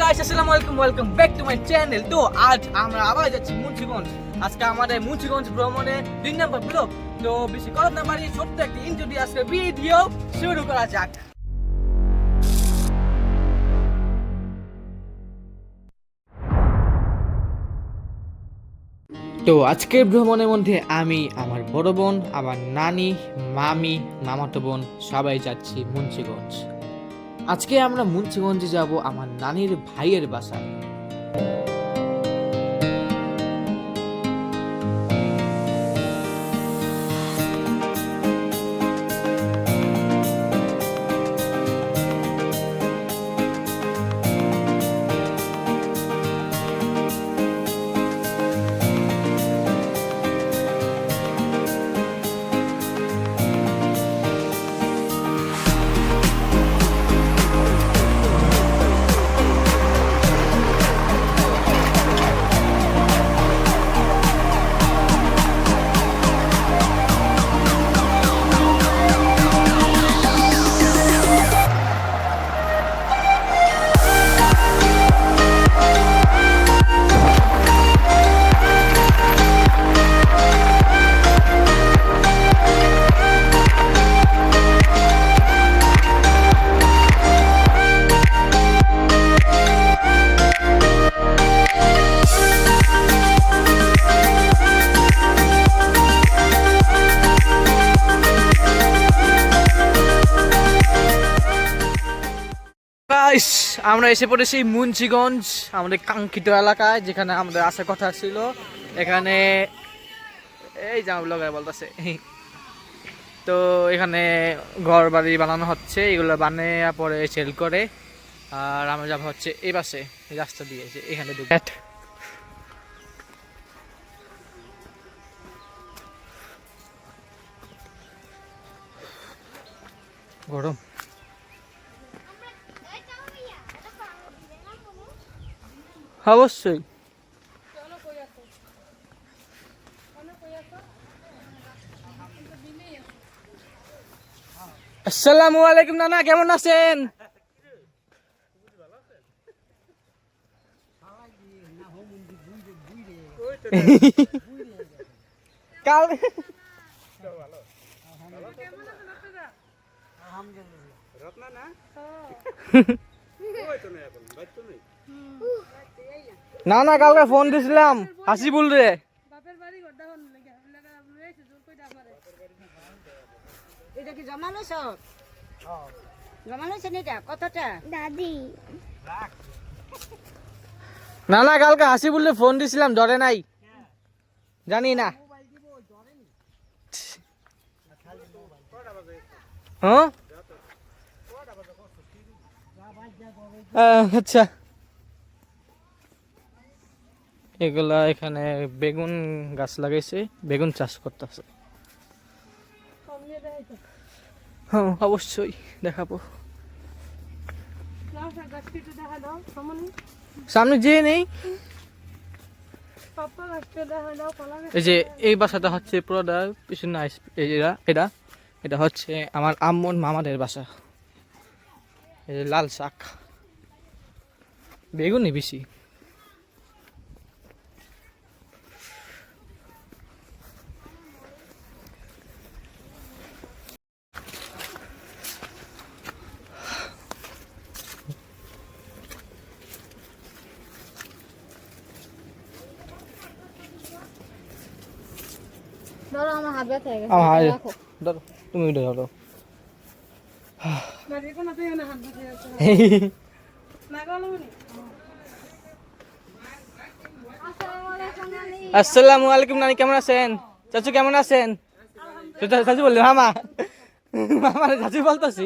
Guys আসসালামু আলাইকুম, welcome back to my channel. তো আজ আমরা আবার যাচ্ছি মুন্সিগঞ্জ। আজকে আমাদের মুন্সিগঞ্জ ভ্রমণের 2 নম্বর ব্লগ। তো বেশি কথা না বাড়িয়ে ছোট্ট একটা ইন্ট্রো দিয়ে আজকে ভিডিও শুরু করা যাক। তো আজকের ভ্রমণের মধ্যে আমি, আমার বড় বোন, আমার নানি, মামি, মামাতো বোন সবাই যাচ্ছি মুন্সিগঞ্জ। আজকে আমরা মুন্সিগঞ্জে যাব আমার নানির ভাইয়ের বাসায়। গাইস আমরা এসে পড়েছি মুন্সিগঞ্জ, আমাদের কাঙ্ক্ষিত এলাকায়, যেখানে আমাদের আসার কথা ছিল। এখানে এই যে আমার ব্লগার বলতেছে, তো এখানে ঘর বাড়ি বানানো হচ্ছে, এগুলো বানিয়ে পরে সেল করে। আর আমরা যাবো হচ্ছে এই পাশে, এই রাস্তা দিয়ে এখানে গরম। অবশ্যই। আসসালামু আলাইকুম নানা, কেমন আছেন? কাল না না, কালকে ফোন দিছিলাম হাসিবুল রে। এটা কি জমা লইছ? জমা লইছ এটা কতটা? দাদি না না, কালকে হাসিবুল রে ফোন দিছিলাম, ধরে নাই, জানি না। হ্যাঁ আচ্ছা। এগুলা এখানে বেগুন গাছ লাগাইছে, বেগুন চাষ করতেছে। হ্যাঁ অবশ্যই দেখাবো। সামনে যে নেই, এই যে এই বাসাটা হচ্ছে পুরোটা পিছনে এটা এটা হচ্ছে আমার আম্মুর মামাদের বাসা। এই যে লাল শাক, বেগুনই বেশি। ধরো আমার হাত ব্যথা হয়ে গেছে। আমার রাখো। ধরো, তুমি ধরো। বাড়ি কোন তুই না হাত ব্যথা হয়ে গেছে। না গেল নি। আসসালামু আলাইকুম নানি, কেমন আছেন? চাচু কেমন আছেন? চাচু বললে মামা, মামা চাচু বলতেছি।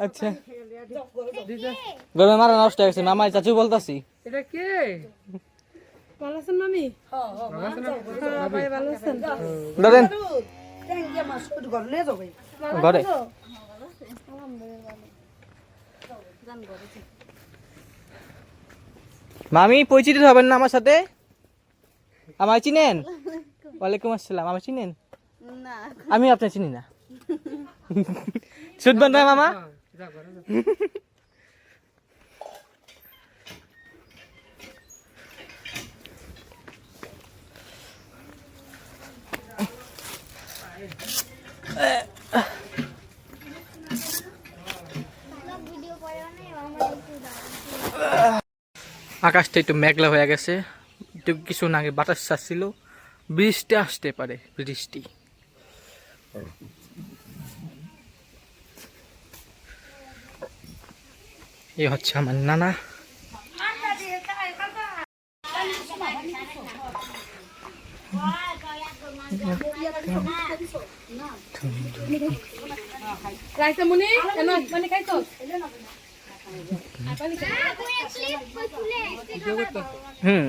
আচ্ছা গরমে মারা নষ্ট হয়ে গেছে, মামা চাচু বলতেছি। এটা কে? ভালো আছেন মামি? হ্যাঁ ভাই ভালো আছেন? ধরেন ঘরে। মামি পরিচিত হবেন না আমার সাথে? আমায় চিনেন? ওয়ালাইকুম আসসালাম। আমায় চিনেন? না আমি আপনার চিনি না। শুনবেন না মামা? আকাশটা একটু মেঘলা হয়ে গেছে, একটু কিছু আগে বাতাস ছাড়ছিল, বৃষ্টি আসতে পারে, বৃষ্টি। এই হচ্ছে আমার নানা। রাইসামণি কেন মানে খাইছো হুম,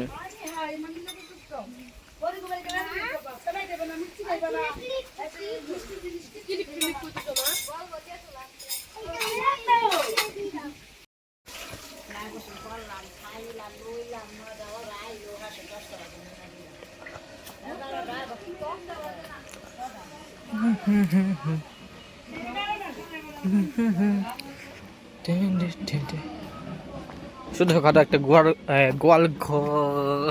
শুধু কথা একটা গোয়াল গোয়াল ঘর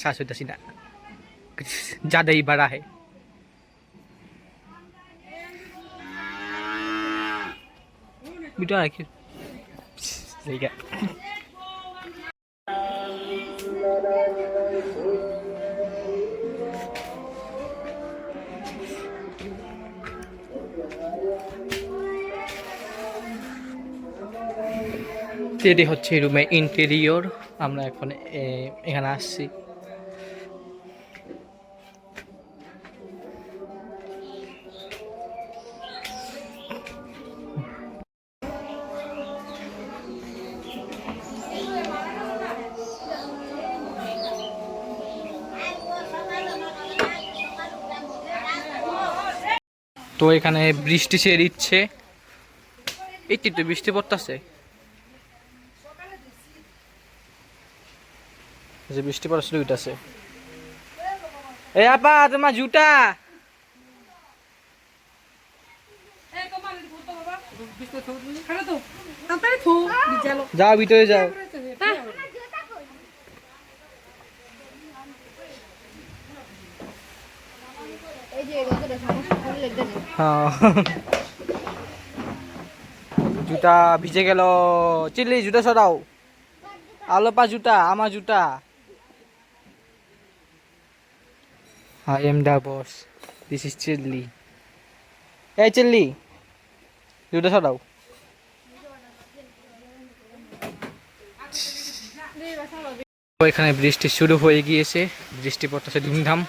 শ্বাস হইতেছি না, যাদেই বাড়া হে। ভিডিও রাখি ঠিক আছে। এটি হচ্ছে রুমে ইন্টেরিয়র। আমরা এখন এখানে আসছি। তো এখানে বৃষ্টি ছেড়ে দিচ্ছে, একটু একটু বৃষ্টি পড়তেছে, যে বৃষ্টি পড়া শুরু হইতেছে। এই আপা তোমার জুতা যাও, ভিতরে যাও। হ্যাঁ, জুতা ভিজে গেল। চিল্লি জুতা সরাও, আলোপা জুতা, আমার জুতা। I am the boss. This is চিল্লি। এই চিল্লি, জুতা সরাও। এখানে বৃষ্টি শুরু হয়ে গিয়েছে, বৃষ্টি পড়তেছে ধুমধাম।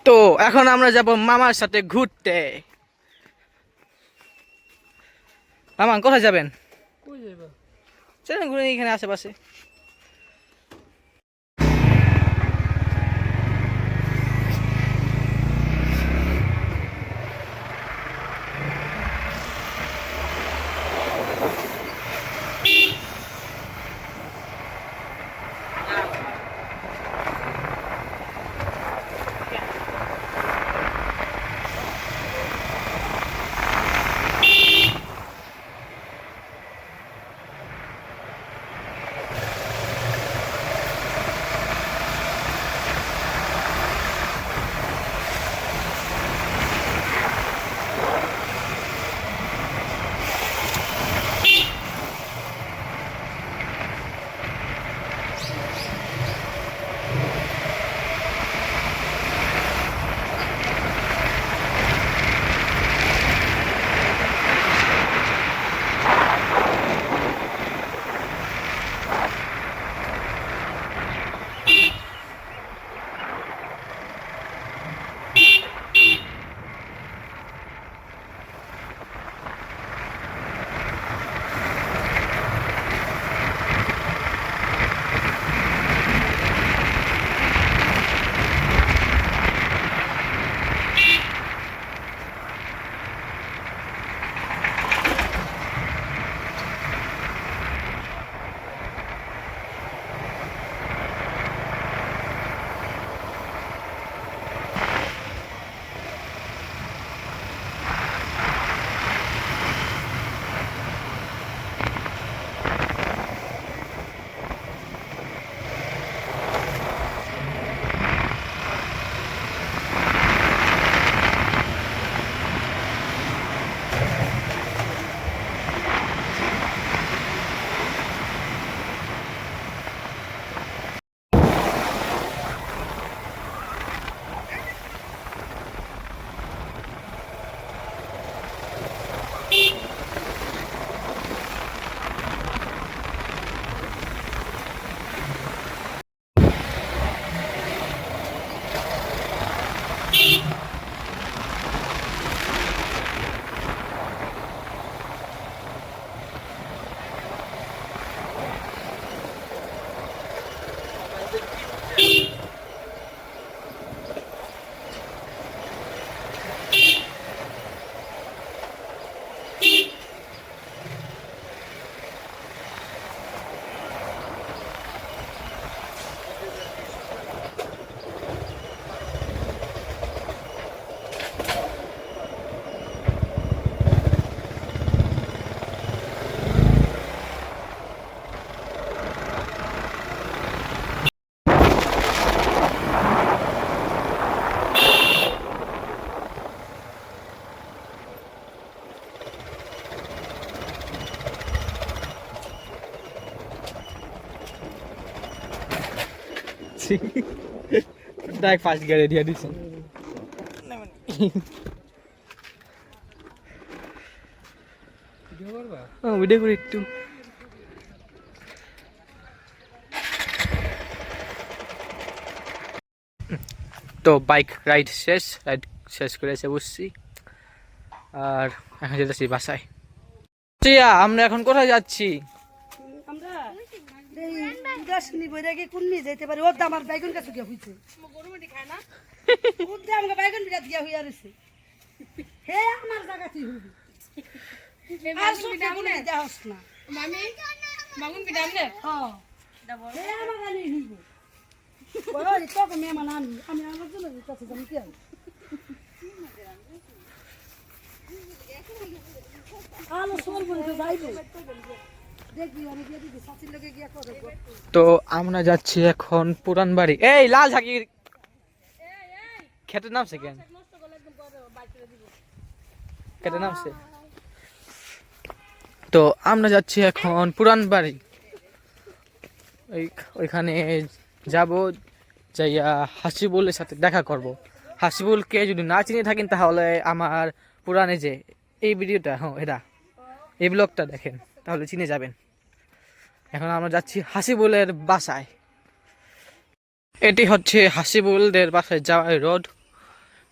তো এখন আমরা যাব মামার সাথে ঘুরতে। মামা কোথায় যাবেন? চলেন ঘুরে এখানে আশেপাশে। দিছি ডাইরেক্ট ফার্স্ট গিয়ারে দিয়ে দিছি ভিডিও করি একটু তো বাইক রাইড শেষ করে এসে বসছি আর এখন যেতেছি বাসায়। আমরা এখন কোথায় যাচ্ছি? আমরা এই দশনি বইরা কি কোননি যাইতে পারি ওর দাম আর বাইগুন কাছে গিয়া হইছে গরুমটি খায় না ওর দাম আমাকে বাইগুন বিরাট গিয়া হইয়া রইছে হে আমার জায়গা তুই হইবি আর সুতে কোনে যাস না মামি মাগুন কি দাম নে হ্যাঁ হে আমার গালি হইবো ওই তো মেহমান আমি আমার জন্য কাছে যাম কি আলো সোল বলতে যাইবো তো আমরা যাচ্ছি এখন পুরান বাড়ি। এই লাল ঝাঁকি খেতে নামছে কেন? খেতে নামছে। তো আমরা যাচ্ছি এখন পুরান বাড়ি, ওইখানে যাব, যাইয়া হাসিবুলের সাথে দেখা করব। হাসিবুলকে যদি না চিনে থাকেন তাহলে আমার পুরানে যে এই ভিডিওটা, এটা এই ব্লগটা দেখেন তাহলে চিনে যাবেন। এখন আমরা যাচ্ছি হাসিবুলের বাসায়। এটি হচ্ছে হাসিবুলদের বাসায় যাওয়ার রোড।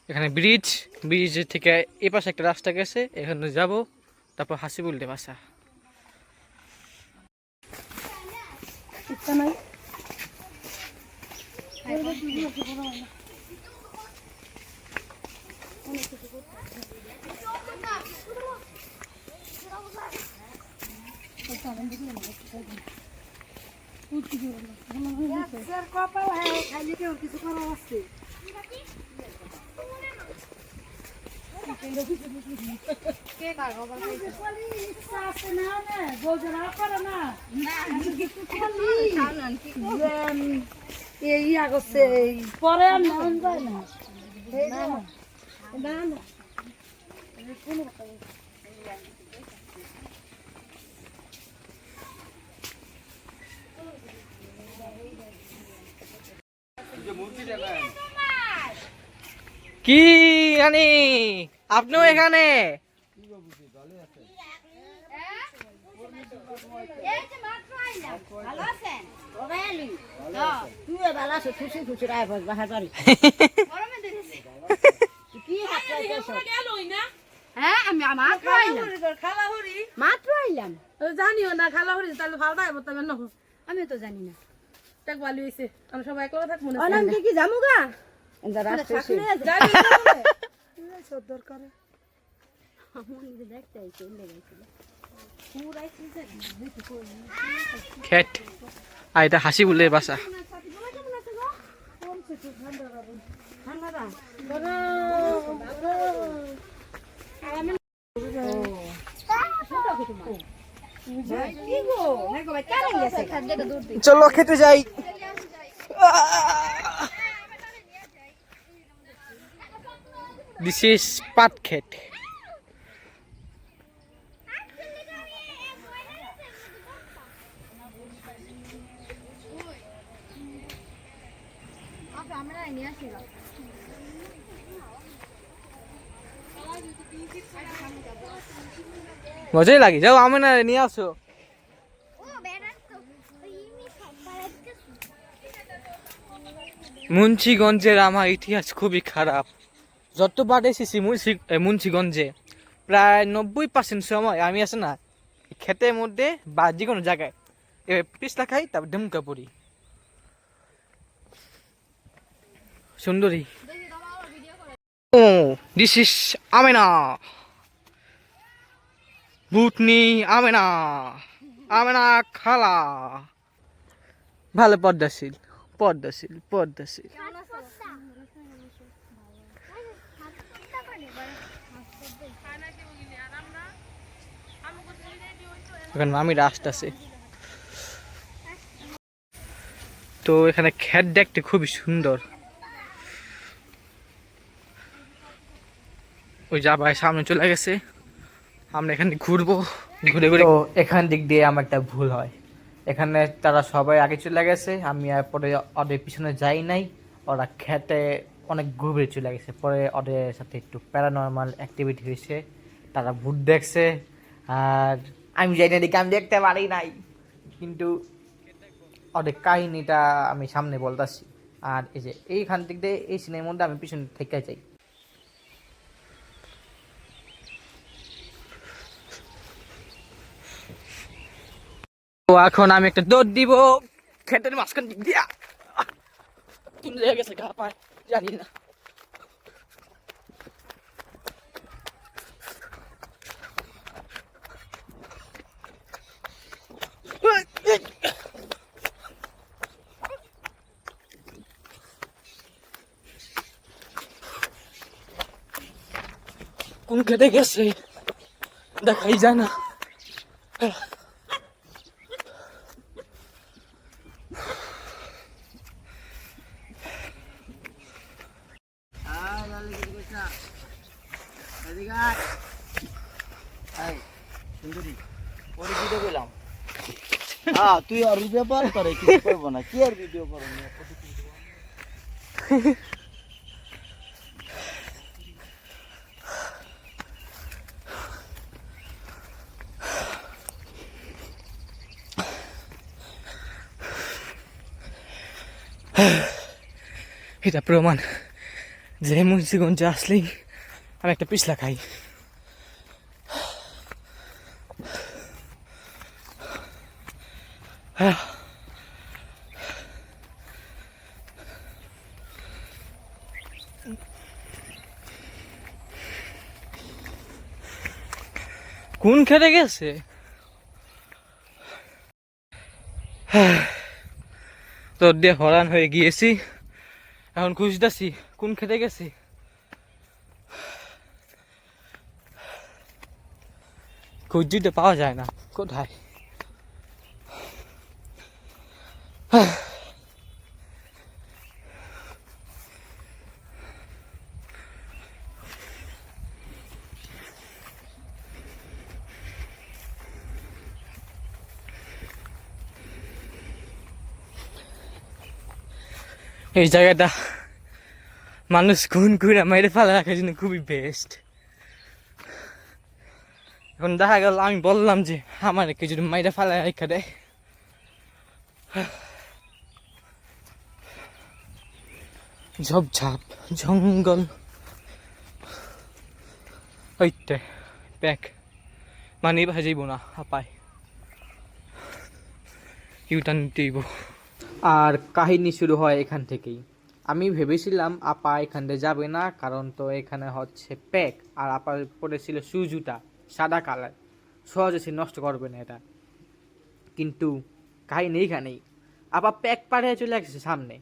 এখানে ব্রিজ থেকে এই পাশে একটা রাস্তা গেছে, এখানে যাব, তারপর হাসিবুলদের বাসা। এই আগছে পরে আর মন যায় না কি রানী, আপনিও এখানে? জানিও না খালা হরি তাহলে ভালো থাকবো তবে আমি তো জানি না দেখ ভালো হয়েছে আমরা সবাই একলা থাকবো না অনামকে কি যামু গা দরকার খেট আর এটা হাসিবুলের বাসা। চলো খেতে যাই। দিস ইজ পাট খেত। মজাই লাগে, যাও আমি না নিয়ে আসো। মুন্সিগঞ্জের আমার ইতিহাস খুবই খারাপ। যতবার এসেছি মুন্সিগঞ্জে প্রায় 90% সময় আমি আছে না ক্ষেতের মধ্যে বা যে কোনো জায়গায় পিছলা খাই, তারপর ডেমকা পড়ি। সুন্দরী। ও দিস ইজ আমেনা, বুটনি আমেনা, আমেনা খালা। ভালো পর্দাশীল। এখন মামির আসতেছে। তো এখানে ক্ষেত দেখতে খুবই সুন্দর। ওই যাবার সামনে চলে গেছে, আমরা এখানে ঘুরবো, ঘুরে তো এখান দিক দিয়ে আমার একটা ভুল হয়। এখানে তারা সবাই আগে চলে গেছে, আমি আর পরে ওদের পিছনে যাই নাই। ওরা খেতে অনেক গভীরে চলে গেছে, পরে ওদের সাথে একটু প্যারানর্মাল অ্যাক্টিভিটি হয়েছে, তারা ভূত দেখছে। আর আমি যাই না দিকে, আমি দেখতে পারি নাই, কিন্তু ওদের কাহিনীটা আমি সামনে বলতেছি। আর এই যে এইখান থেকে এই সিনের মধ্যে আমি পিছনে থেকে যাই। তো এখন আমি একটা দৌড় দিব ক্ষেতের মাঝখান দিক দিয়া। তুমি লেগে গেছে গা পায়, জানি না। কোন খেতে গেছে দেখাই যায় না। তুই আর ব্যাপার করে কিছু করবো না, কি আর ভিডিও করো না। এটা প্রমাণ যে মুন্সিগঞ্জে আসলেই আমি একটা পিছলা খাই। কোন খেতে গেছে? তোর দিয়ে হরান হয়ে গিয়েছি, এখন খুঁজতেছি কোন খেতে গেছে। খুঁজতে পাওয়া যায় না, কোথায়? এই জায়গাটা মানুষ খুন করে মেরে ফেলা রাখার জন্য খুবই বেস্ট। এখন দেখা গেল আমি বললাম যে আমার কেউ যদি মেরে ফেলা রেখে দেয়, ঝোপঝাপ জঙ্গল ওইতে প্যাক মানে এবার যাইব না আপায়, ইউটার্ন দিব। আর কাহিনী শুরু হয় এখান থেকেই। আমি ভেবেছিলাম আপা এখান থেকে যাবে না, কারণ তো এখানে হচ্ছে প্যাক, আর আপার পড়েছিল সুজুটা সাদা কালার, সহজে সে নষ্ট করবে না এটা। কিন্তু কাহিনী এইখানেই, আপা প্যাক পাড়ে চলে আসছে সামনে।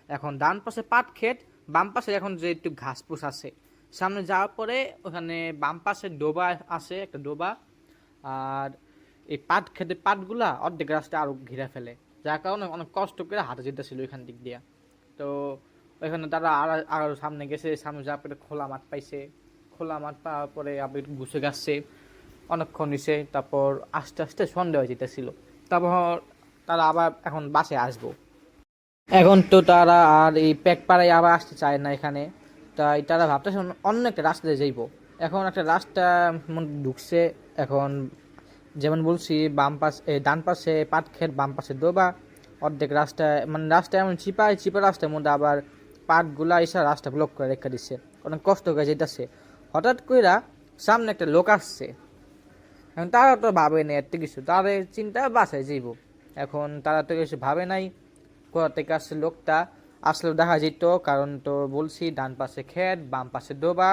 এখন ডান পাশে পাট ক্ষেত, বাম পাশে এখন যে একটু ঘাস ফুস আছে, সামনে যাওয়ার পরে ওখানে বাম পাশে ডোবা আছে, একটা ডোবা। আর এই পাট খেতে পাটগুলা অর্ধেক রাস্তা আরো ঘিরে ফেলে, যার কারণে অনেক কষ্ট করে হাঁটা যেতেছিল ওইখান দিক দিয়া। তো ওইখানে তারা আরো সামনে গেছে, সামনে যাওয়ার পরে খোলা মাঠ পাইছে, খোলা মাঠ পাওয়ার পরে আবার একটু ঘুষে গাছছে অনেকক্ষণ নিছে। তারপর আস্তে আস্তে সন্ধ্যা হয়ে যেতেছিল, তারপর তারা আবার এখন বাসে আসবো। এখন তো তারা আর এই প্যাক পাড়ায় আবার আসতে চায় না এখানে, তাই তারা ভাবতেছে অন্য একটা রাস্তায় যাইব। এখন একটা রাস্তা ঢুকছে, এখন যেমন বলছি বাম পাশ ডান পাশে পাট ক্ষেত, বাম পাশে ডোবা, অর্ধেক রাস্তা মানে রাস্তা এমন চিপা রাস্তার মধ্যে আবার পাটগুলা এসে রাস্তা ব্লক করে রেখে দিচ্ছে, অনেক কষ্ট করে যেতেছে। হঠাৎ করে সামনে একটা লোক আসছে, এখন তারা তো ভাবে নাই এত কিছু, তাদের চিন্তা বাসায় যাইব। এখন তারা তো কিছু ভাবে নাই কোথা থেকে আসছে লোকটা, আসলেও দেখা যেত, কারণ তো বলছি ডান পাশে ক্ষেত, বাম পাশে ডোবা,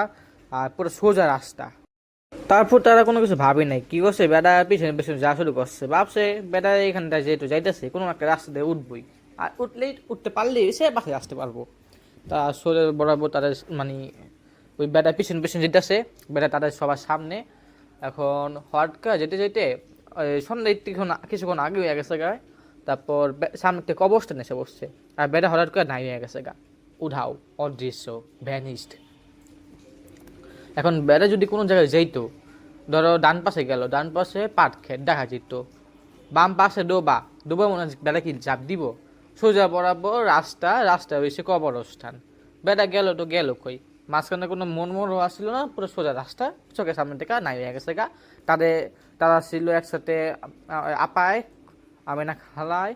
আর পুরো সোজা রাস্তা। তারপর তারা কোনো কিছু ভাবে নাই, কি করছে বেটা পিছনে পিছনে যা শুরু করছে, ভাবছে বেটা এখানটা যেহেতু যাইতেছে কোনো একটা রাস্তা দিয়ে উঠবই, আর উঠতে পারলেই সে বাসায় আসতে পারবো। তা সোজা বরাবর তাদের মানে ওই বেটা পিছনে পিছনে যেতেছে, বেটা তাদের সবার সামনে। এখন হটকা যেতে যেতে সন্ধ্যা কিছুক্ষণ আগে হয়ে গেছে গায়ে, তারপর সামনে থেকে কবরস্থানে এসে বসছে, আর বেটা হঠাৎ করে নাই হয়ে গেছে গা, উধাও, অদৃশ্য, ভ্যানিস্ট। এখন বেটা যদি কোনো জায়গায় যাইতো, ধরো ডান পাশে গেল, ডান পাশে পাট ক্ষেত দেখা যেত, বাম পাশে ডোবা ডুবা মনে হয় বেটা কি চাপ দিব সোজা বরাবর রাস্তা হয়েছে কবরস্থান বেটা গেল তো গেল কই মাঝখানে কোনো মন আসছিল না পুরো সোজা রাস্তা চোখের সামনে থেকে নাই হয়ে গেছে গা তারা ছিল একসাথে আপায় আমেনা খালায়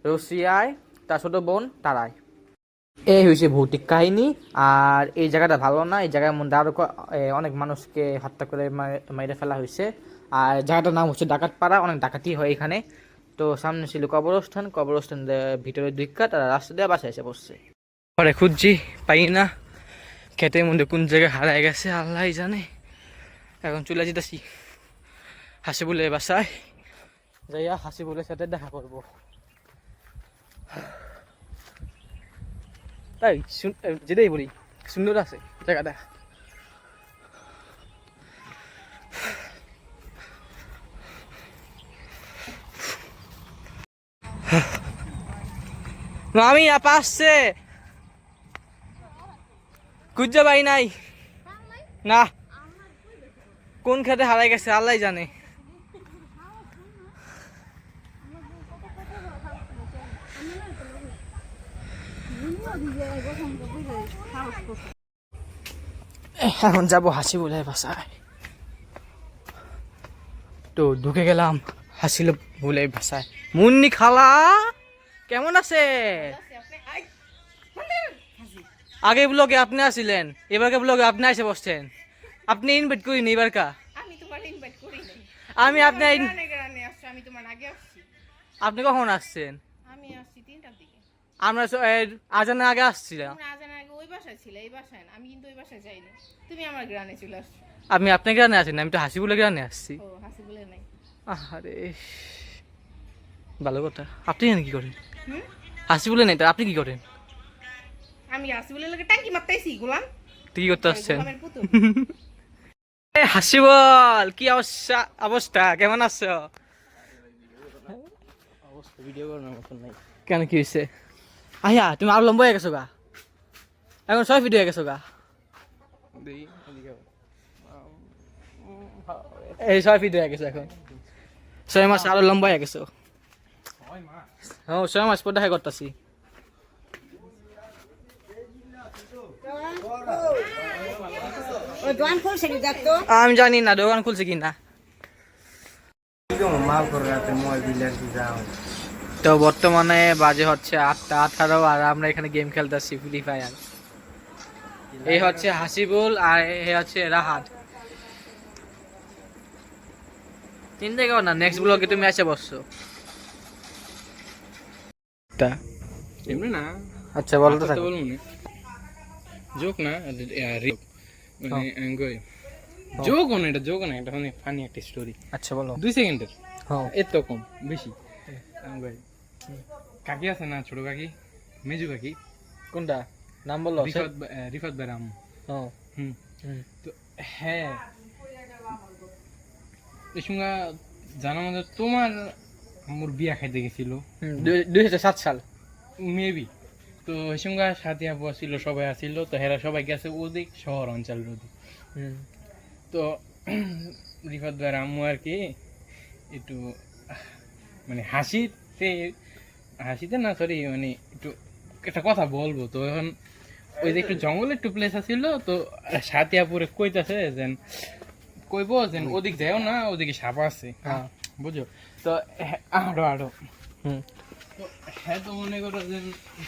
রসিয়ায় তার ছোট বোন তারাই এই হয়েছে ভৌতিক কাহিনী আর এই জায়গাটা ভালো না এই জায়গার মধ্যে আরো অনেক মানুষকে হত্যা করে মেরে ফেলা হয়েছে আর জায়গাটার নাম হচ্ছে ডাকাতপাড়া অনেক ডাকাতি হয় এখানে তো সামনে ছিল কবরস্থান ভিতরে দুইকা তারা রাস্তা দিয়ে বাসায় এসে বসছে পরে খুঁজছি পাই না ক্ষেতের মধ্যে কোন জায়গায় হারায় গেছে আল্লাহ জানে এখন চলে যেতেছি হাসিবুলের বাসায় যাইয়া হাসিবুলের সাথে দেখা করবো তাই যেটাই বলি সুন্দর আছে জায়গাটা আমি আপা আসছে কুজ্জা ভাই নাই না কোন খেতে হারাই গেছে আল্লাহ জানে এখন যাবো হাসিবুলের বাসায় তো ঢুকে গেলাম হাসিবুলের বাসায় মুন্নি খালা কেমন আছে আগে ব্লগে আপনি আসিলেন এবারকে ব্লগে আপনি এসে বসছেন আপনি ইনভাইট করিনি এবারকা আমি তোমার ইনভাইট করি নাই আমি আপনার গ্রানে আসছি আমি তোমার আগে আসছি আপনি কখন আসছেন আমি আসছি 3টার দিকে আমরা আজানের আগে আসছিলাম তোমরা আজানের আগে ওই বাসায় ছিলে এই বাসায় না আমি কিন্তু ওই বাসায় যাইনি তুমি আমার গ্রানে চলে আসছো আপনি আপনার গ্রানে আসেন আমি তো হাসিবুলের গ্রানে আসছি ও হাসি বলে নাই আরে ভালো কথা আপনি জানেন কি করেন হুম হাসিবুলে নেই তো আপনি কি করেন আমি হাসি বলে লাগে টাঙ্কি মারতেছি গোলাম তুই কি করতে আসছেন গোলামের পুতুল হাসিবল কি অবস্থা কেমন আছো ভিডিও করার মতন নাই কেন কি হয়েছে আয়া তুমি আরো লম্বা হয়ে গেছো গা এখন 6 ফিট হয়ে গেছো গা এই 6 ফিট হয়ে গেছো এখন 6 মাস আরো লম্বা হয়ে গেছো 6 মাস পর দেখা করতেছি ওই দোকান খুলছে কি দেখতো আমি জানি না দোকান খুলছে কি না মাল করে রাতে মই বিলাস যাও তো বর্তমানে বাজে হচ্ছে 8:18 আর আমরা এখানে গেম খেলতেছি ফ্রি ফায়ার এই হচ্ছে হাসিবুল আর এই হচ্ছে রাহাত চিন্তা করো না নেক্সট ব্লগে তুমি এসে বসছো তা এমনি না আচ্ছা বলতে থাকো বলবো না জোক না মানে আঙ্গই জোক না এটা মানে ফানি একটা স্টোরি আচ্ছা বলো 2 সেকেন্ডের হ্যাঁ এত কম বেশি আঙ্গই কাকি আছে না ছোট কাকি মেজু কাকি কোনটা নাম বলো রিফাত বেরাম হ্যাঁ হুম তো হ্যাঁ এই সঙ্গে জানা মধ্যে তোমার আমার বিয়া খাইতে গেছিল 2007 সাল মেবি তো এই সঙ্গে সাথী আপু আসছিল সবাই আসছিল তো হেরা সবাই গেছে ওদিক শহর অঞ্চল ওদিক তো রিফাত ভাইয়ের আম্মু আর কি একটু মানে হাসিতে না সরি মানে একটু একটা কথা বলবো তো এখন ওই যে একটু জঙ্গলের একটু প্লেস আছিল তো সাথী আপুরে কইতাছে যেন কইবো যেন ওদিক যাও না ওদিকে সাপ আছে হ্যাঁ বুঝো তো আরো হুম তো হ্যাঁ তো মনে করো যে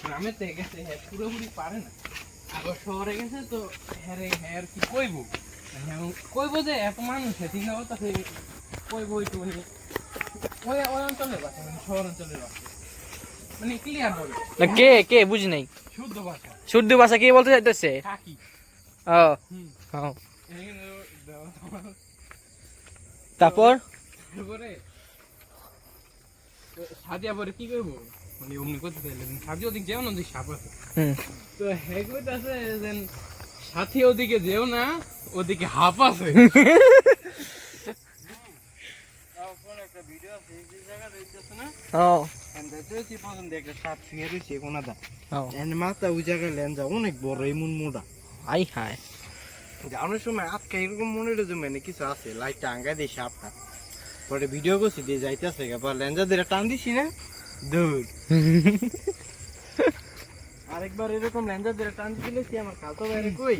গ্রামে থেকে গেছে হ্যাঁ পুরোপুরি পারে না আবার শহরে গেছে তো হ্যাঁ হ্যাঁ আর কি কইবো কইবো যে এত মানুষ চিন্তা করতেছে কইবো একটু মানে ওই অঞ্চলের বাসা মানে শহর অঞ্চলের বাসা মানে ক্লিয়ার বলে না কে বুঝি নাই শুদ্ধ ভাষা শুদ্ধ ভাষা কি বলতে চাইতেছে কাকি ও হ্যাঁ তারপর তারপরে সাদিয়া পরে কি করবো মানে অমনি করতে চাইলে সাদি ওদিক যেও না ওদিক সাপ আছে তো হ্যাঁ কইতাছে যে সাথী ওদিকে যেও না ওদিকে হাফ আছে মাথা ওই জায়গায় লেন্সা অনেক বড় এমন মোটা আই হায় যাওয়ানোর সময় আজকে এরকম মনে হলো যে মানে কিছু আছে লাইটটা আঙ্গা দিয়ে সাপটা পরে ভিডিও করছি দিয়ে যাইতেছে পরে লেন্সা দিয়ে টান দিছি না দূর আরেকবার এরকম লেঞ্জা ধরে টান দিলেছি আমার খালতো বাইরে কই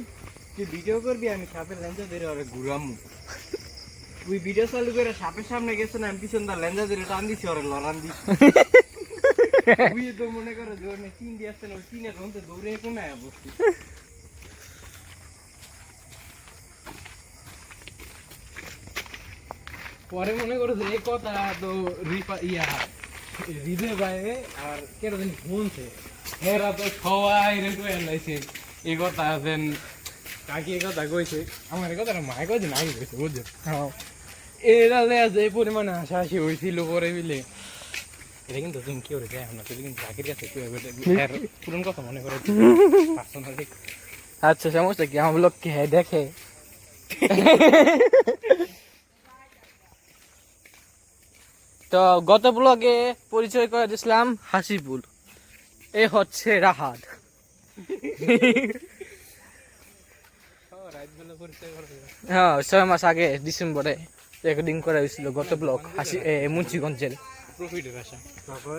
তুই ভিডিও করবি আমি সাপের লেঞ্জা ধরে ওরে ঘুরামু তুই ভিডিও চালু করে সাপের সামনে গেছে না আমি পিছন দা লেঞ্জা ধরে টান দিছি ওরে লড়ান দিছি তুই তো মনে করে জোর নে চিন দিয়ে আসছে না ওই চিনের রন্তে দৌড়ে কোন আয়া বসছি পরে মনে করো যে এই কথা তো হৃদয় বাইরে আর কেরোদিন শুনছে এরা তো সবাই রে কয়ে লাইছে এই কথা আছেন কাকি এই কথা কইছে আমার এই কথাটা মায় কয়েছে নাই কইছে বুঝছো এরা যে পরিমাণে হাসাহাসি হয়েছিল পরে মিলে এটা কিন্তু তুমি কেউ রে যায় না তুমি কিন্তু কাকির কাছে পুরন কথা মনে করো পার্সোনালি আচ্ছা সমস্যা কি আমার লোক কে দেখে তো গত ব্লগে পরিচয় করে দিয়েছিলাম হাসিপুর এ হচ্ছে রাহাত হ্যাঁ 6 মাস আগে ডিসেম্বরে রেকর্ডিং করা হয়েছিল গত ব্লগ মুন্সিগঞ্জের প্রফিটের আশা তারপর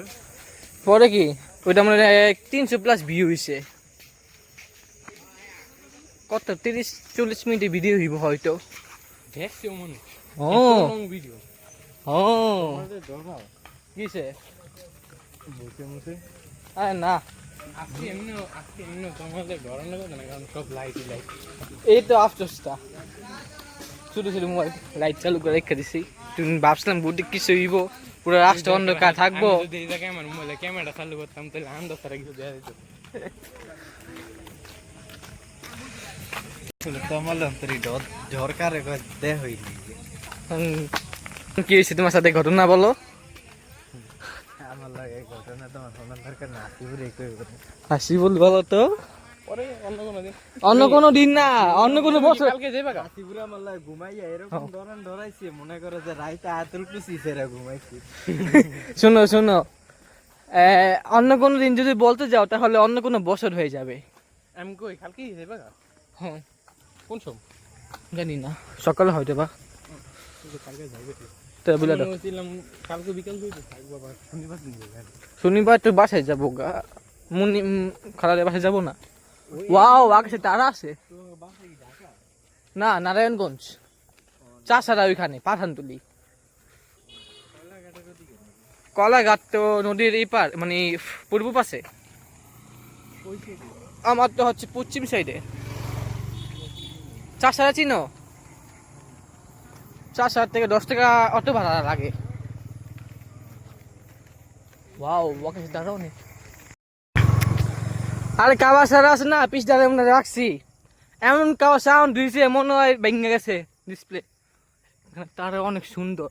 পরে কি ওইটা মানে 300+ ভিউ হয়েছে কত 30-40 মিনিটের ভিডিও হইব হয়তো দেখছেও মনে ও ভিডিও ও আমাদের দরকার কিসে বসে বসে আরে না আজকে এমনি তোমাদের ধরানো কথা না কারণ সব লাইট এই তো আফসোসটা শুধু শুধু মোবাইল লাইট চালু করে রেখে দিছি তুমি ভাবছিলাম বুটি কিছু হইব পুরো রাস্তা অন্ধকার থাকবো যদি এই জায়গায় আমার মোবাইলে ক্যামেরা চালু করতাম তাহলে আন্দাজ তারা কিছু দেওয়া যেত তোমার অন্তরি ঝরকারে দে হইলি কি হয়েছে তোমার সাথে ঘটনা বলো আমার লাগে ঘটনা তোমার শোনার দরকার না আসিবুরে কই হাসি বল বলো তো পরে অন্য কোনো দিন অন্য কোনো দিন না অন্য কোনো বছর কালকে যাইবা গা আসিবুরে আমার লাগে ঘুমাইয়া এরকম ধরাইছে মনে করো যে রাইতে আতুল কুসি সেরা ঘুমাইছি শোনো শোনো অন্য কোনো দিন যদি বলতে যাও তাহলে অন্য কোনো বছর হয়ে যাবে আমি কই কালকে যাইবা গা হ্যাঁ কোন সময় জানি না সকালে হয়তো বা কালকে যাইবে তো বলে দাও বলছিলাম কালকে বিকাল হইতে থাকবো আবার শনিবার দিন যাবেন শনিবার তো বাসায় যাবো গা মুনি খালাদের বাসায় যাবো না ওয়াও আকাশে তারা আছে না নারায়ণগঞ্জ চাষারা ওইখানে পাঠানতুলি কলাঘাট তো নদীর এই পার মানে পূর্ব পাশে আমার তো হচ্ছে পশ্চিম সাইডে চাষারা চিনো 4 থেকে 10 টাকা অটো ভাড়া লাগে ওয়াও আকাশে তারাও নেই আরে কাবা সারা আছে না পিস ডালে মনে রাখছি এমন কাবা সাউন্ড দিয়েছে মনে হয় ভেঙে গেছে ডিসপ্লে তারা অনেক সুন্দর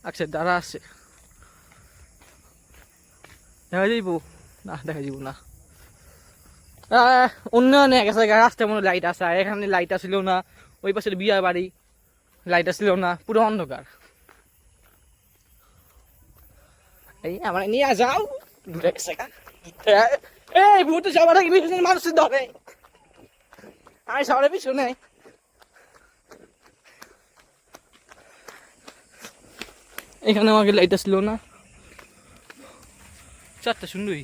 আচ্ছা তারা আছে দেখা যাইব না দেখা যাইব না উন্নয়ন হয়ে গেছে রাস্তায় মনে লাইট আসা এখানে লাইট আসছিল না ওই পাশের বিয়া বাড়ি লাইট আসছিল না পুরো অন্ধকার এই আমার নিয়ে যাও দূরে গেছে এই ভূত সবার আগে পিছনে মানুষের ধরে আমি সবার পিছনে এখানে আমাকে লাইট আসলো না 4টা সুন্দরী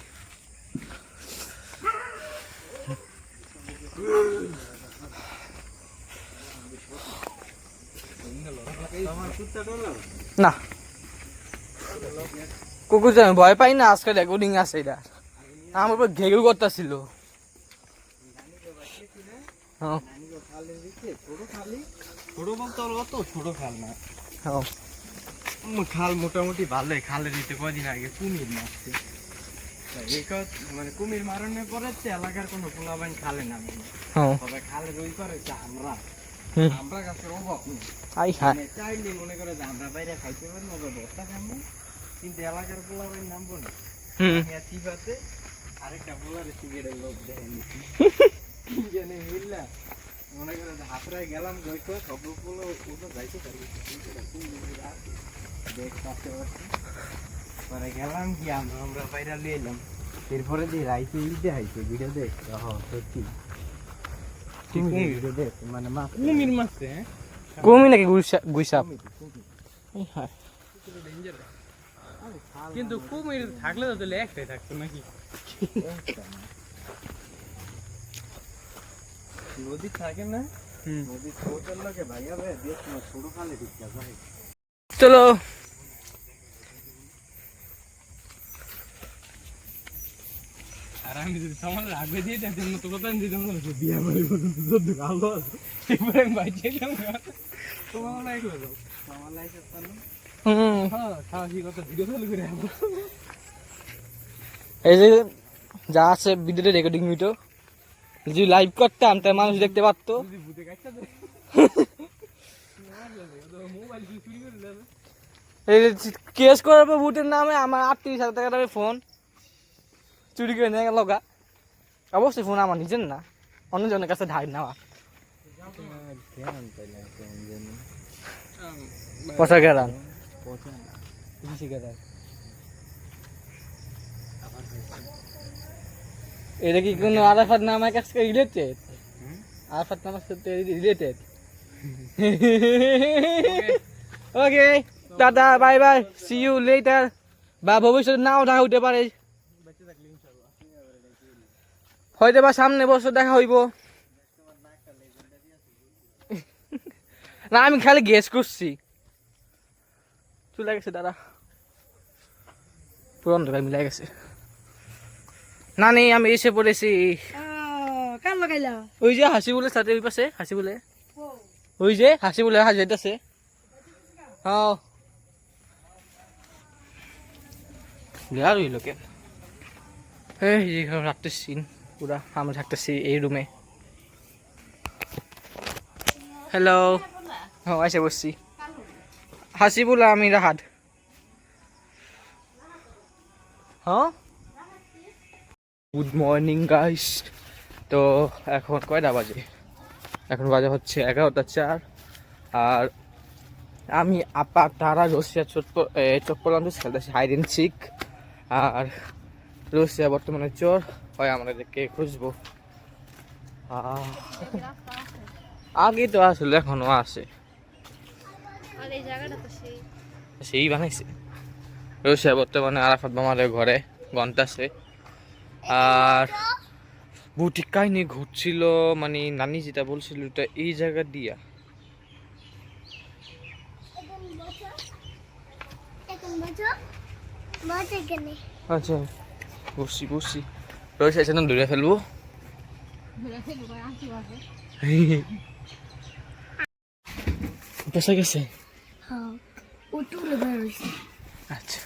না কুকুর আমি ভয় পাই না আজকে রেকর্ডিং আছে এটা আমার উপর ঘেঘেউ করতেছিল ছোট বলতে অত ছোট খাল না হ্যাঁ খাল মোটামুটি ভালোই খালের দিতে কদিন আগে কুমির মারছে মানে কুমির মারানোর পরে এলাকার কোনো পোলাবাইন খালে নামে হ্যাঁ তবে খালের ওই করে আমরা গাছের অভাব নেই আই হ্যাঁ চাইলে মনে করে যে আমরা বাইরে খাইতে পারবো বা বস্তা খাবো কিন্তু এলাকার পোলাবাইন নামবো না চিপাতে আরেকটা পোলারে সিগারেটের লোক দেখে নিচ্ছি তিনজনে মিললা মনে করে যে হাতরায় গেলাম গইতো সব পোলো ওটা যাইতে পারবি দেখ পাশে বসে পরে গেলাম কি আমরা বাইরে লিয়ে এলাম এরপরে যে রাইতে ইতে হাইছে ভিডিও দেখ সত্যি ভিডিও দেখ মানে মাছ কুমির মারছে কমি নাকি গুইসাপ কিন্তু কুমির থাকলে তো তাহলে একটাই থাকতো নাকি? নদী থাকে না, নদী ছোটের লোকে ভাইয়া ভাই দেখ না ছোট খালে ঢুকে যায়। চলো আর আমি যদি তোমাদের আগে দিয়ে যাচ্ছি তো কথা দিতাম না, বিয়া বাড়ি পর্যন্ত যত ভালো আছে এবারে আমি বাইরে গেলাম তোমার লাইক হলো আমার লাইসেন্স না হ্যাঁ খাওয়া কি কথা ভিডিও চালু করে আসবো। এই যে যা আছে ভিডিওতে রেকর্ডিং ভিডিও, যদি লাইভ করতাম তাহলে মানুষ দেখতে পারতো। যদি ভূতে কাটটা দেয় মোবাইল চুরি করে নেবে। এই কেস করার পর ভোটের নামে আমার 38,000 টাকা দামে ফোন চুরি করে নিয়ে গেল গা। অবশ্যই ফোন আমার নিজের না, অন্যজনের কাছে ধার নেওয়া। পচা গেরান এটা কি কোনো আরাফাত নামের কাছে রিলেটেড? আরাফাত নামের সাথে related? Okay tata, bye bye, see you later. বা ভবিষ্যতে নাও দেখা হইতে পারে, হয়তো বা সামনে বছর দেখা হইব। না আমি খালি গেস করছি। চলে গেছে দাদা, পুরন ভাই মিলাই গেছে। না নেই আমি এসে পড়েছি। কার লাগাইলা? ওই যে হাসি বলে সাথে ওই পাশে হাসি বলে, ওই যে হাসি বলে হাসি যাইতেছে। হ্যাঁ আর ওই লোকের এই যে রাত্রের সিন পুরা, আমরা থাকতেছি এই রুমে। হ্যালো, হ্যাঁ এসে বসছি। হাসি বলে আমি রাহাত। হ্যাঁ গুড মর্নিং গাইস। তো এখন কয়টা বাজে? এখন বাজে হচ্ছে 11:04। আর আমি আপা তারা রশিয়া চট্টগ্রাম খেলতেছি হাইড এন্ড সিক। আর রশিয়া বর্তমানে চোর হয়, আমাদেরকে খুঁজবো। আগে তো আসলে এখনো আছে, সেই বানাইছে রশিয়া বর্তমানে আরাফাত মামাদের ঘরে গন্তাছে। আর বুটিক কাহিনী ঘুরছিল, মানে নানি যেটা বলছিল ওটা এই জায়গা দিয়া। আচ্ছা বসছি বসছি, রয়েছে এসে ধরে ফেলবো। বসে গেছে। আচ্ছা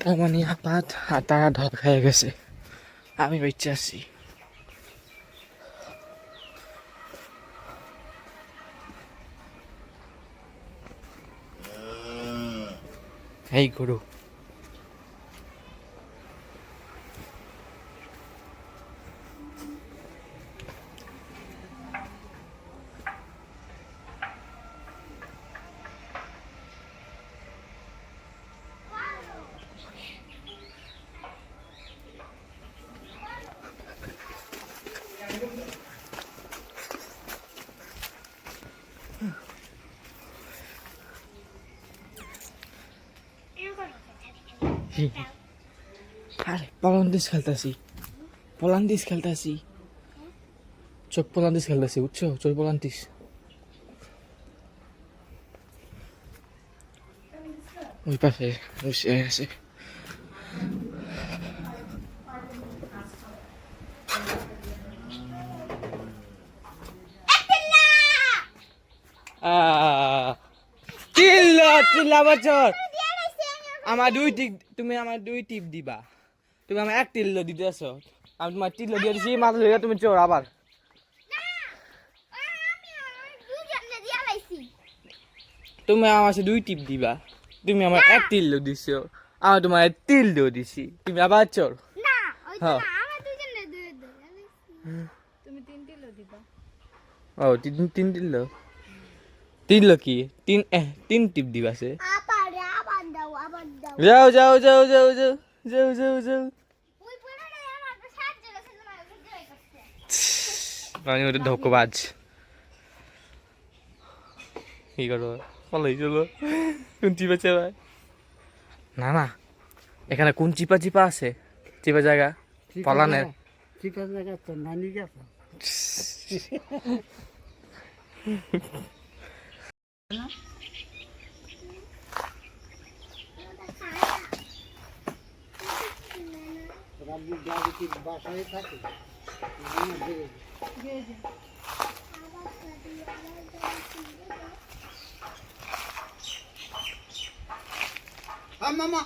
তার মানে আপাত আর তারা ঢপ খেয়ে গেছে, আমি বেঁচে আছি। এই গরু আরে পলান্দিস খেলতেছি চোখ পলান্দিস খেলতেছি, বুঝছো? চোখ পলান্দিস। ওই পাশে বসে আছে। চিল্লা বছর আমার তুমি আমার 2 টিপ দিবা। তুমি আমার 1 টিল্ল দিতেছ, আমি তোমার টিল্ল দিয়ে দিছি, মাথা ধরে তুমি চোর আবার। তুমি আমার 2 টিপ দিবা, তুমি আমার 1 টিল্ল দিছো, আমি তোমার টিল্ল দিছি, তুমি আবার চোর। হ্যাঁ তুমি 3 টিলো দিবা। ও 3 টিল্ল, 3 কি 3 টিপ দিবা সে। যাও যাও যাও যাও যাও যাও যাও যাও। আমি ওটা ধোকবাজ। কি করবো, ভালোই চলো। কোন টিপ আছে ভাই? না না, এখানে কোন চিপা চিপা আছে, চিপা জায়গা পলানের। চিপা জায়গা তো নানি গেছে। বাসায় থাকে মামা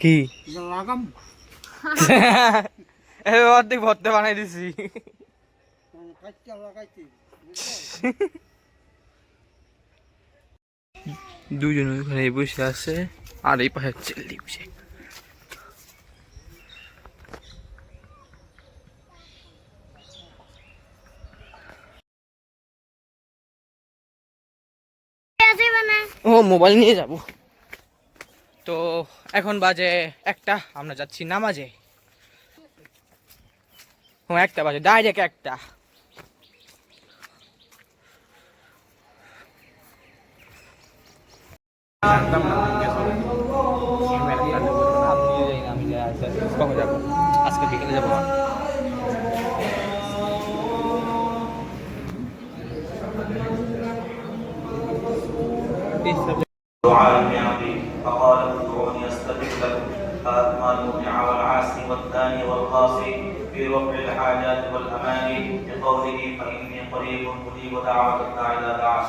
কি লাগাম অর্ধেক ভর্তে বানাই দিছি। লাগাইছি দুজন ওখানে বসে আছে আর এই পাশে চেল্লি বসে। ও মোবাইল নিয়ে যাব। তো এখন বাজে 1টা, আমরা যাচ্ছি নামাজে। ও 1টা বাজে, ডাইরেক্ট 1টা। কখন যাবো? আজকে বিকেলে যাবো। دعاء النعم فقال ادعوني استجب لكم فأتم المطيع والعاصي والثاني والقاصي في رفع الحاجات والأماني بقوله فإني قريب أجيب دعوة الداع إذا دعان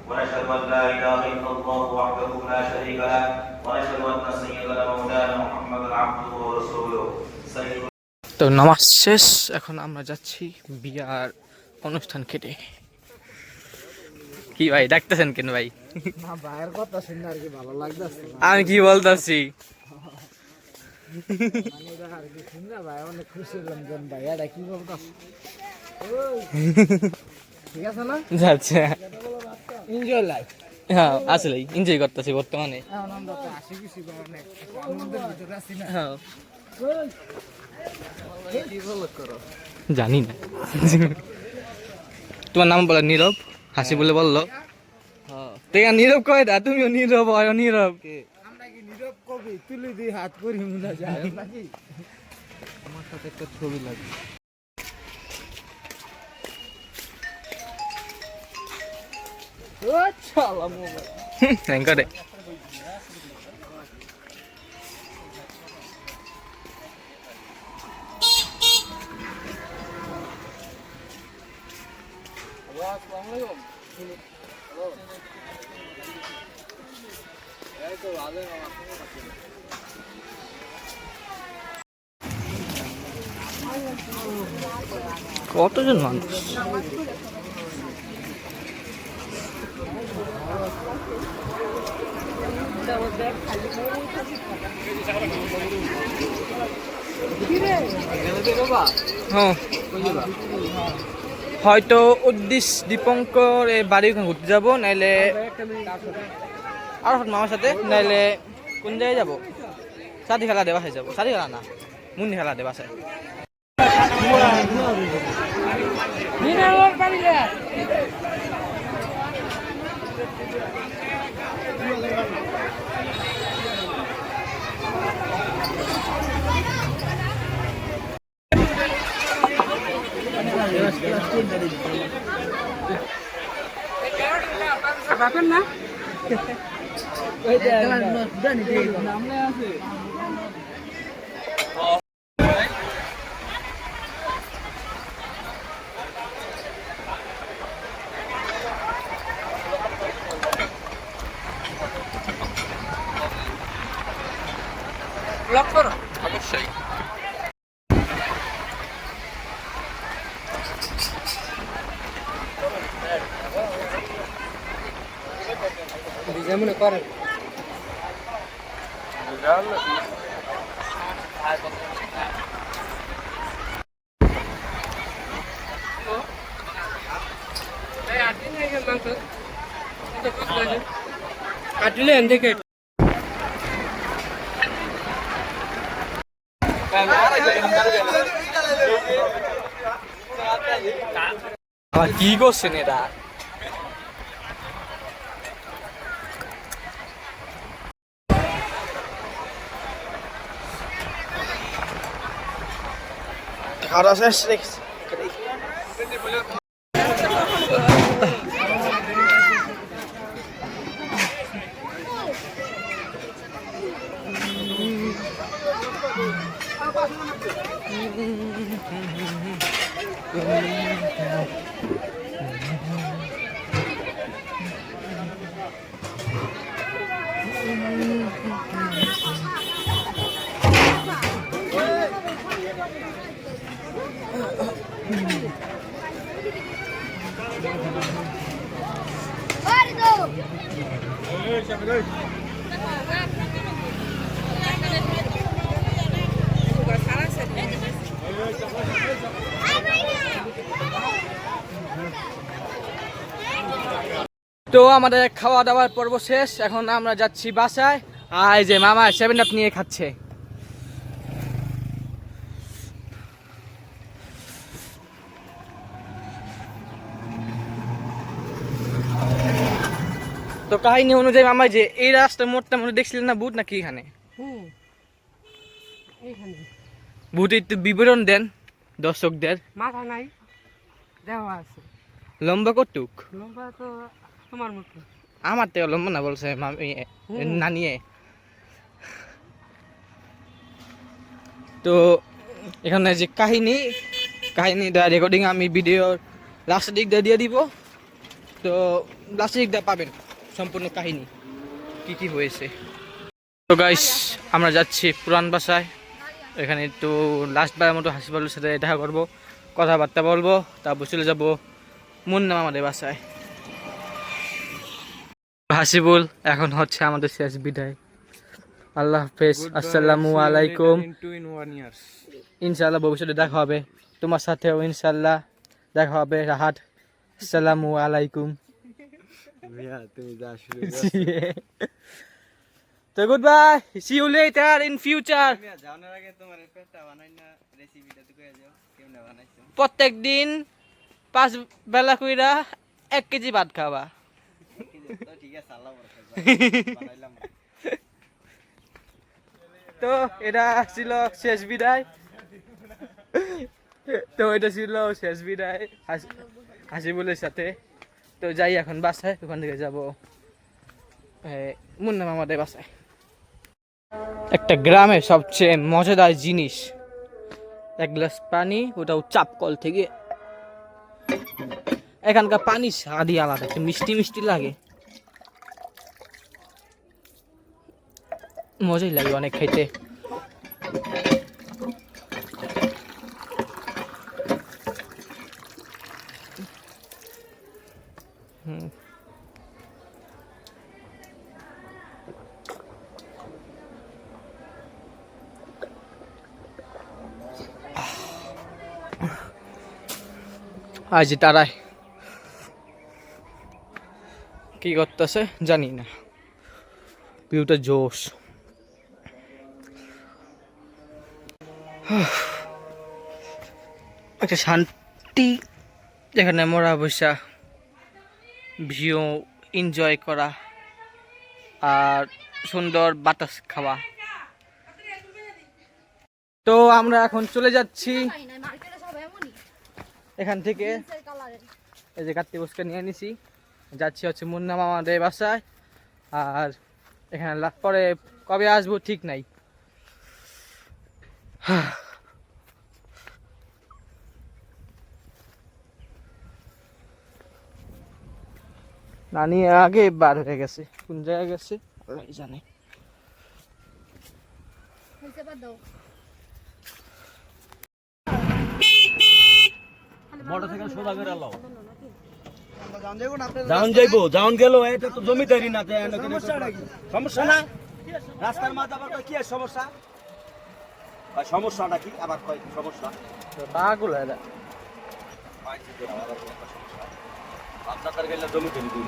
ونشهد أن لا إله إلا الله وحده لا شريك له ونشهد أن سيدنا مولانا محمدا عبده ورسوله سيد। তো নামাজ শেষ, এখন আমরা যাচ্ছি বিয়ার অনুষ্ঠান খেতে। কি ভাই ডাকতেছেন কেন ভাই? না ভাইয়ের কথা শুনে আর কি ভালো লাগতেছে। আমি কি বলতেছি? আর কি শুনে ভাই অনেক খুশি হলাম যে ভাই এটা কি বলতেছে। ঠিক আছে না? আচ্ছা, এনজয় লাইফ। হ্যাঁ আসলেই এনজয় করতেছি বর্তমানে। এখন আমরা তো আসি কিছু অনেক আনন্দের ভিতরে আছি না। হ্যাঁ কি বলো করো? জানি না। তোমার নাম বলো নীরব, হাসি বলে বললো। দেখা নীরব কয় দা, তুমিও নীরব হয় নীরব। আমরা কি নীরব কবি তুলি দিয়ে হাত করি মনে যায় নাকি? আমার সাথে একটা ছবি লাগে। ও চালা মোবাইল করে কতজন মানুষ? হ্যাঁ হয়তো উদ্দেশ দীপঙ্কর এই বাড়ি ওখানে ঘুরতে যাবো, নাইলে আর মামার সাথে, নাইলে কোন জায়গায় যাবো? সাথী খেলা দে বাসায় যাবো। সাথী খেলা না, মুন্নি খেলা দে বাসায়। বাপের না অবশ্যই। যেমন করেন কাটিলে এদিকে কি করছেন এরা? খাওয়া শেষ রেখেছি। তো আমাদের খাওয়া দাওয়ার পর্ব শেষ, এখন আমরা যাচ্ছি বাসায়। আর এই যে মামা 7 আপ নিয়ে খাচ্ছে। তো কাহিনী অনুযায়ী মামা যে এই রাস্তার মোড়টা মনে দেখছিলেন না ভূত নাকি এখানে? ভূত একটু বিবরণ দেন দর্শকদের। মাথা নাই, দেওয়া আছে। লম্বা কটুক? লম্বা তো তোমার মতো। আমার থেকে লম্বা না বলছে মামি নানিয়ে। তো এখানে যে কাহিনীটা রেকর্ডিং আমি ভিডিওর লাস্টের দিক দিয়ে দিব। তো লাস্টের দিক দিয়ে পাবেন সম্পূর্ণ কাহিনী কি কি হয়েছে। তো গাইস আমরা যাচ্ছি পুরান বাসায়। এখানে একটু লাস্টবারের মতো হাসিবুলের সাথে দেখা করবো, কথাবার্তা বলবো, তারপর চলে যাবো মুন্না আমাদের বাসায়। হাসিবুল এখন হচ্ছে আমাদের শেষ বিদায়। আল্লাহ হাফেজ, আসসালামু আলাইকুম। ইনশাআল্লাহ ভবিষ্যতে দেখা হবে তোমার সাথেও, ইনশাআল্লাহ দেখা হবে। রাহাত, আসসালামু আলাইকুম। তো good bye, see you later in future. জানার আগে তোমার পেটটা বানাই না, রেসিপিটা তো কইয়া যাও কেমনে বানাইছো। প্রত্যেক দিন 5 বেলা কইরা 1 কেজি ভাত খাবা। ঠিক আছে, আল্লাহ বানাইলাম। তো এটা ছিল শেষ বিদায়। তো এটা ছিল শেষ বিদায় হাসিবুলের সাথে। তো যাই এখন বাসায়, ওখান থেকে যাবো মুন্না মামাদের বাসায়। একটা গ্রামের সবচেয়ে মজাদার জিনিস, 1 গ্লাস পানি, ওটাও চাপ কল থেকে। এখানকার পানি স্বাদই আলাদা, একটু মিষ্টি মিষ্টি লাগে, মজাই লাগে অনেক খাইতে। আজ তারাই কি করতেছে জানি না, ভিউটা জোশ। একটা শান্তি, যেখানে মোরা বসা ভিউ এনজয় করা আর সুন্দর বাতাস খাওয়া। তো আমরা এখন চলে যাচ্ছি এখান থেকে। এই যে কার্তিক বসকে নিয়ে নিছি, যাচ্ছি হচ্ছে মুন্না মামাদের বাসায়। আর এখানে পরে কবে আসবো ঠিক নাই। নানি আগে বার হয়ে গেছে, কোন জায়গায় গেছে আল্লাহই জানে। মোটরসাইকেল সোজা করে লাও। যাওন যাইবো, যাওন গেল, এটা তো জমিদারি না। সমস্যা না, রাস্তার মাঝে আবার কি সমস্যা? সমস্যাটা কি আবার কয় সমস্যা? পাগল এরা। আপনাদের গেলে জমিদারি দুই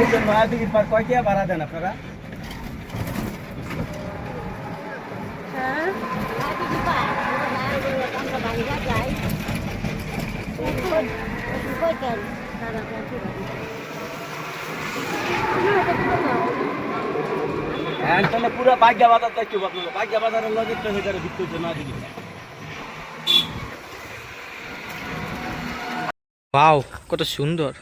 নয়াদিঘির পার কয় টাকা ভাড়া দেন আপনারা? হ্যাঁ তাহলে পুরো বাগ্যা বাজার দেখতে আপনারা, বাগ্যা বাজারের লগে তো হেজারে ভিত্তি হচ্ছে নয়াদিঘি। ওয়াও, কত সুন্দর।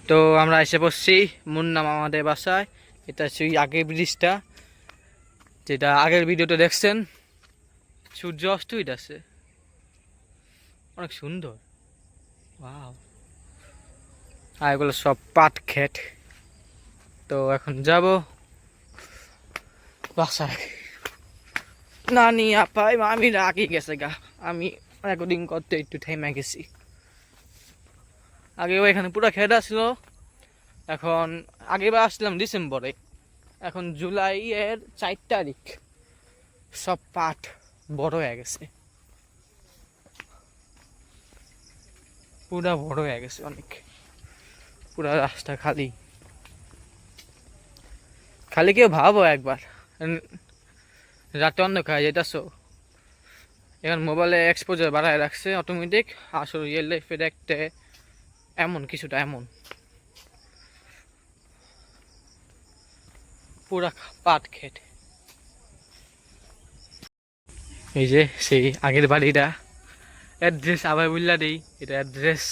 তো আমরা এসে পড়ছি মুন্না মামাদের বাসায়। এটা সেই আগের ব্রিজটা, যেটা আগের ভিডিওতে দেখছেন। সূর্য অস্ত আছে, অনেক সুন্দর। ওয়াও, আর এগুলো সব পাট ক্ষেত। তো এখন যাব বাসায়। নানি আপাই মামি রাগি গেছে গা, আমি রেকর্ডিং করতে একটু থেমে গেছি। আগেও এখানে পুরো ক্ষেত আসলো, এখন আগেবার আসলাম ডিসেম্বরে, এখন জুলাইয়ের 4 তারিখ। সব পাট বড় হয়ে গেছে, পুরা বড় হয়ে গেছে অনেক। পুরা রাস্তা খালি খালি। কেউ ভাবো একবার, রাতে অন্ধকার যেতেছো, এখন মোবাইলে এক্সপোজার বাড়ায় রাখছে অটোমেটিক, আসলে রিয়েল লাইফে দেখতে এমন কিছুটা এমন। পুরা পাট ক্ষেত। এই যে সেই আগের বাড়িটা, অ্যাড্রেস আবার বললা দেই, এটা অ্যাড্রেস।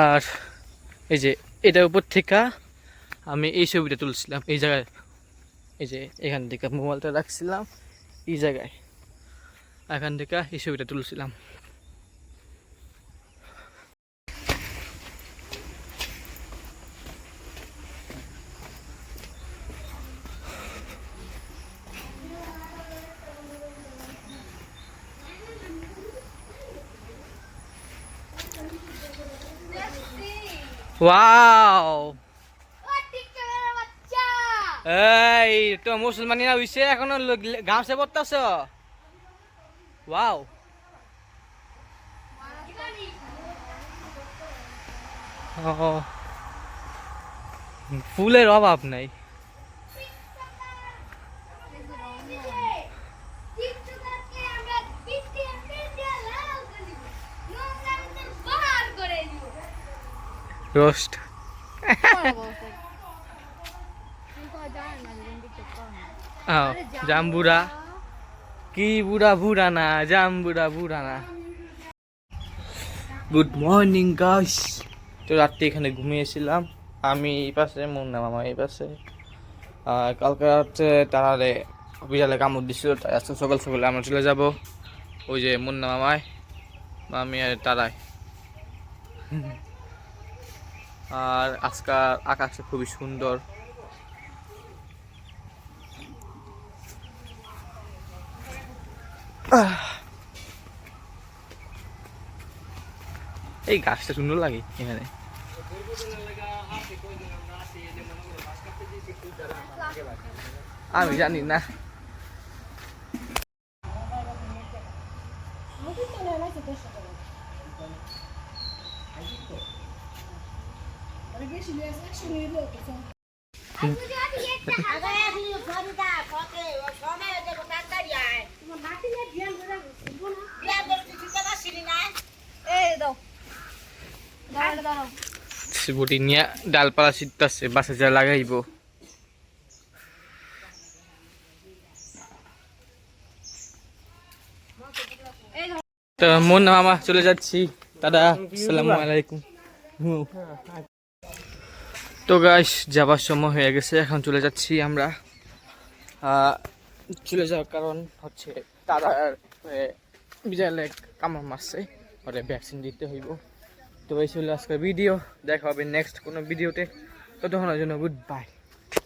আর এই যে এটার উপর থেকে আমি এই ছবিটা তুলছিলাম এই জায়গায়। এই যে এখান থেকে মোবাইলটা রাখছিলাম এই জায়গায়, এখান থেকে এই ছবিটা তুলছিলাম। ওয়াও, এই তো মুসলমানিরা হইছে এখনো গামছা পরতাছ। ওয়াও, ফুলের অভাব নাই। রোস্ট জাম্বুরা কি বুড়া বুড়া না, জাম্বুরা বুড়া না। Good morning guys. তো রাত্রে এখানে ঘুমিয়েছিলাম আমি এই পাশে, মুন্না মামা এই পাশে। আর কালকে রাত্রে তারারে বিড়ালে কামড় দিছিল, তাই আজকে সকাল সকালে আমরা চলে যাব ওই যে মুন্না মামায়, মামি আর তারায়। আর আজকাল আকাশটা খুবই সুন্দর। এই গাছটা সুন্দর লাগে এখানে। আমি জানি না। বুটি নিয়ে ডালপালা ছিটতাছে, বাসে যা লাগাইব। তো মুন্না মামা চলে যাচ্ছি, দাদা আসসালামু আলাইকুম। তো গাইস যাবার সময় হয়ে গেছে, এখন চলে যাচ্ছি আমরা। চলে যাওয়ার কারণ হচ্ছে দাদার বিড়ালে কামড় মারছে, ওরে ভ্যাকসিন দিতে হইব। তো এই ছিল আজকের ভিডিও, দেখা হবে নেক্সট কোনো ভিডিওতে। ততক্ষণের জন্য গুড বাই।